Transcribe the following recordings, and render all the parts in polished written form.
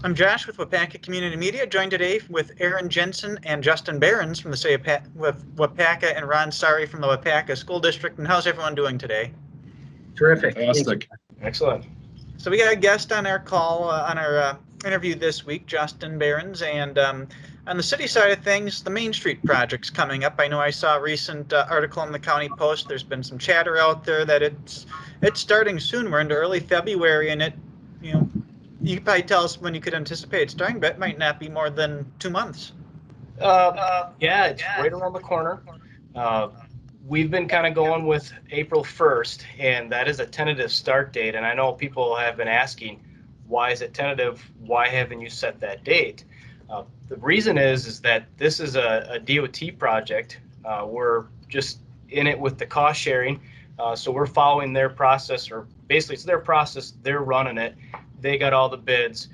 I'm Josh with Waupaca Community Media, joined today with Aaron Jensen and Justin Behrens from the city of Waupaca and Ron Sari from the Waupaca School District. And how's everyone doing today? Terrific. Fantastic. Excellent. So we got a guest on our call, on our interview this week, Justin Behrens, and on the city side of things, the Main Street project's coming up. I know I saw a recent article in the County Post. There's been some chatter out there that it's starting soon. We're into early February, and you could probably tell us when you could anticipate it starting, but it might not be more than 2 months. Yeah, it's right around the corner. We've been kind of going with April 1st, and that is a tentative start date. And I know people have been asking, why is it tentative? Why haven't you set that date? The reason is that this is a DOT project. We're just in it with the cost sharing. So we're following their process, or basically it's their process. They're running it. They got all the bids.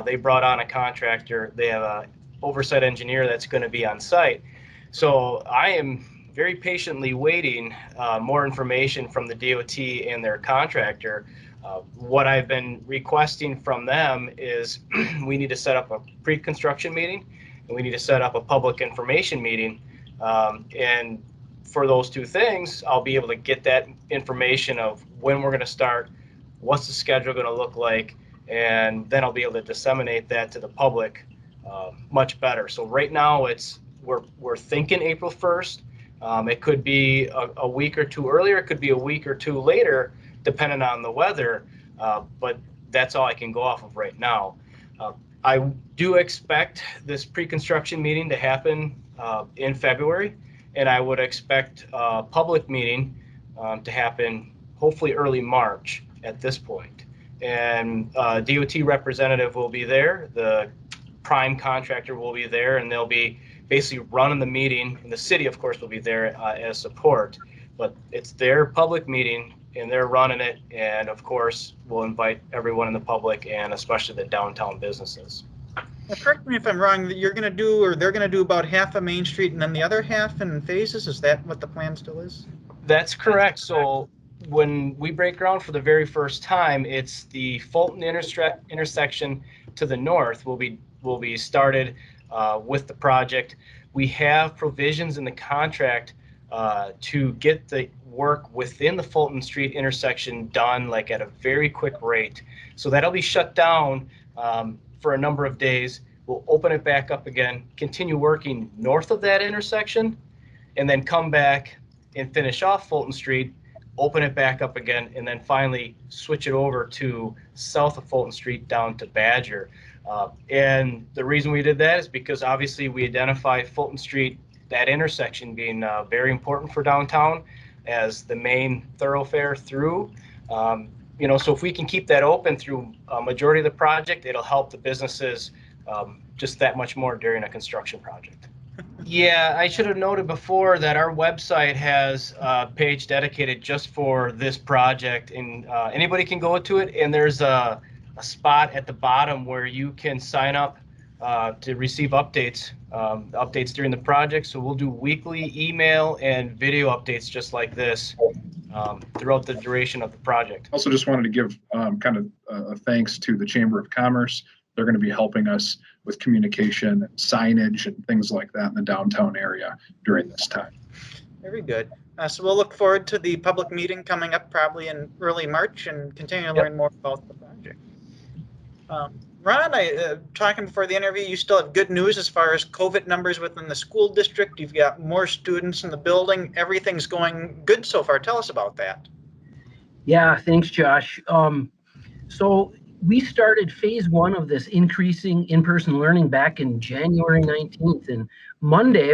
They brought on a contractor. They have an oversight engineer that's going to be on site. So I am very patiently waiting more information from the DOT and their contractor. What I've been requesting from them is we need to set up a pre-construction meeting, and we need to set up a public information meeting. And for those two things, I'll be able to get that information of when we're going to start, what's the schedule going to look like, and then I'll be able to disseminate that to the public much better. So right now we're thinking April 1st. It could be a week or two earlier. It could be a week or two later, depending on the weather. But that's all I can go off of right now. I do expect this pre-construction meeting to happen in February, and I would expect a public meeting to happen hopefully early March at this point. And DOT representative will be there. The prime contractor will be there, and they'll be basically running the meeting, and the city, of course, will be there as support. But it's their public meeting, and they're running it, and of course, we'll invite everyone in the public, and especially the downtown businesses. Now, correct me if I'm wrong, that you're going to do, or they're going to do about half of Main Street, and then the other half in phases? Is that what the plan still is? That's correct. So when we break ground for the very first time, it's the Fulton intersection to the north will be started with the project. We have provisions in the contract to get the work within the Fulton Street intersection done like at a very quick rate. So that'll be shut down for a number of days. We'll open it back up again, continue working north of that intersection, and then come back and finish off Fulton Street, open it back up again, and then finally switch it over to south of Fulton Street down to Badger. And the reason we did that is because obviously we identify Fulton Street, that intersection being very important for downtown as the main thoroughfare through. So if we can keep that open through a majority of the project, it'll help the businesses just that much more during a construction project. Yeah, I should have noted before that our website has a page dedicated just for this project, and anybody can go to it, and there's a spot at the bottom where you can sign up to receive updates during the project. So we'll do weekly email and video updates just like this throughout the duration of the project. Also just wanted to give kind of a thanks to the Chamber of Commerce. They're going to be helping us with communication, signage, and things like that in the downtown area during this time. Very good. So we'll look forward to the public meeting coming up probably in early March and continue to learn more about the project. Ron, talking before the interview, you still have good news as far as COVID numbers within the school district. You've got more students in the building. Everything's going good so far. Tell us about that. Yeah, thanks, Josh. So we started phase 1 of this increasing in-person learning back in January 19th. And Monday,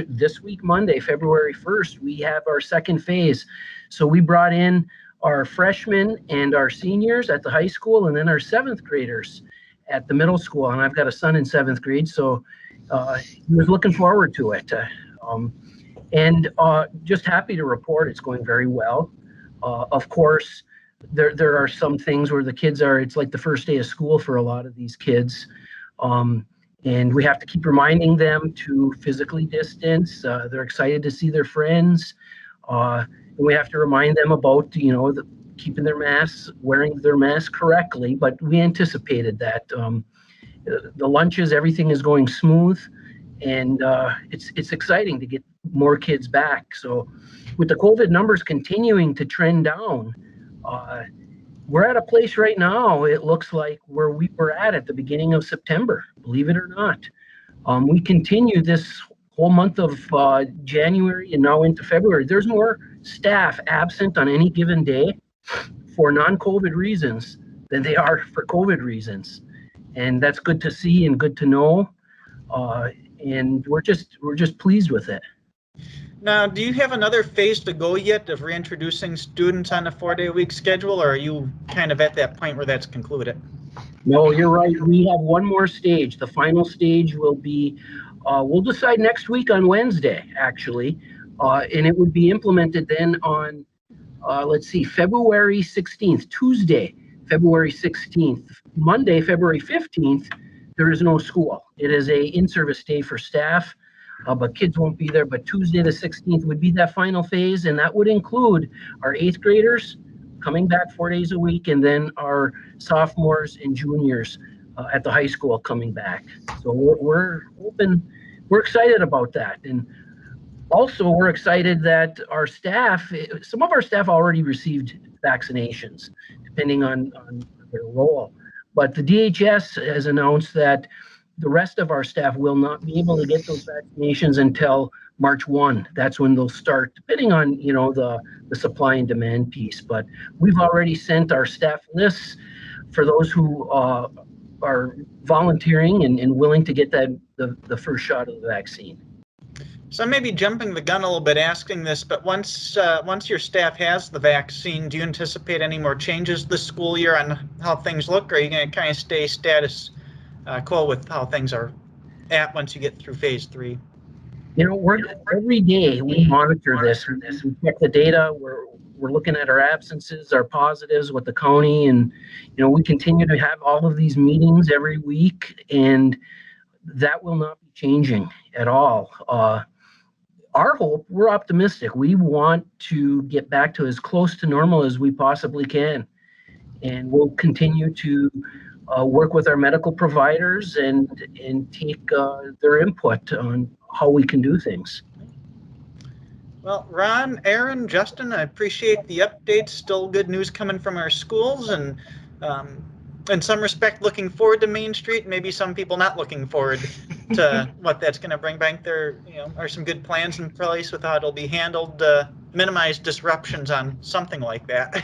this week, Monday, February 1st, we have our second phase. So we brought in our freshmen and our seniors at the high school, and then our 7th graders at the middle school. And I've got a son in 7th grade, so he was looking forward to it. Just happy to report it's going very well. Of course, there are some things where the kids it's like the first day of school for a lot of these kids. And we have to keep reminding them to physically distance. They're excited to see their friends. And we have to remind them about, keeping their masks, wearing their mask correctly, but we anticipated that. the lunches, everything is going smooth, and it's exciting to get more kids back. So with the COVID numbers continuing to trend down, we're at a place right now, it looks like, where we were at the beginning of September, believe it or not. We continue this whole month of January and now into February. There's more staff absent on any given day for non-COVID reasons than they are for COVID reasons. And that's good to see and good to know. And we're just pleased with it. Now, do you have another phase to go yet of reintroducing students on a 4-day-a-week schedule, or are you kind of at that point where that's concluded? No, you're right. We have one more stage. The final stage will be, we'll decide next week on Wednesday, actually. And it would be implemented then on, let's see, February 16th, Tuesday, February 16th. Monday, February 15th, there is no school. It is a in-service day for staff, but kids won't be there. But Tuesday the 16th would be that final phase, and that would include our 8th graders coming back 4 days a week, and then our sophomores and juniors at the high school coming back. So we're excited about that. And also we're excited that our staff, some of our staff already received vaccinations, depending on their role. But the DHS has announced that the rest of our staff will not be able to get those vaccinations until March 1. That's when they'll start, depending on, the supply and demand piece. But we've already sent our staff lists for those who are volunteering and willing to get the first shot of the vaccine. So I may be jumping the gun a little bit asking this, but once your staff has the vaccine, do you anticipate any more changes this school year on how things look, or are you going to kind of stay status quo with how things are at once you get through phase 3? Every day we monitor this. We check the data. We're looking at our absences, our positives with the county, and we continue to have all of these meetings every week, and that will not be changing at all. Our hope, we're optimistic. We want to get back to as close to normal as we possibly can, and we'll continue to work with our medical providers and take their input on how we can do things. Well, Ron, Aaron, Justin, I appreciate the updates. Still good news coming from our schools, and in some respect, looking forward to Main Street. Maybe some people not looking forward to what that's going to bring back. There, are some good plans in place with how it'll be handled, minimize disruptions on something like that.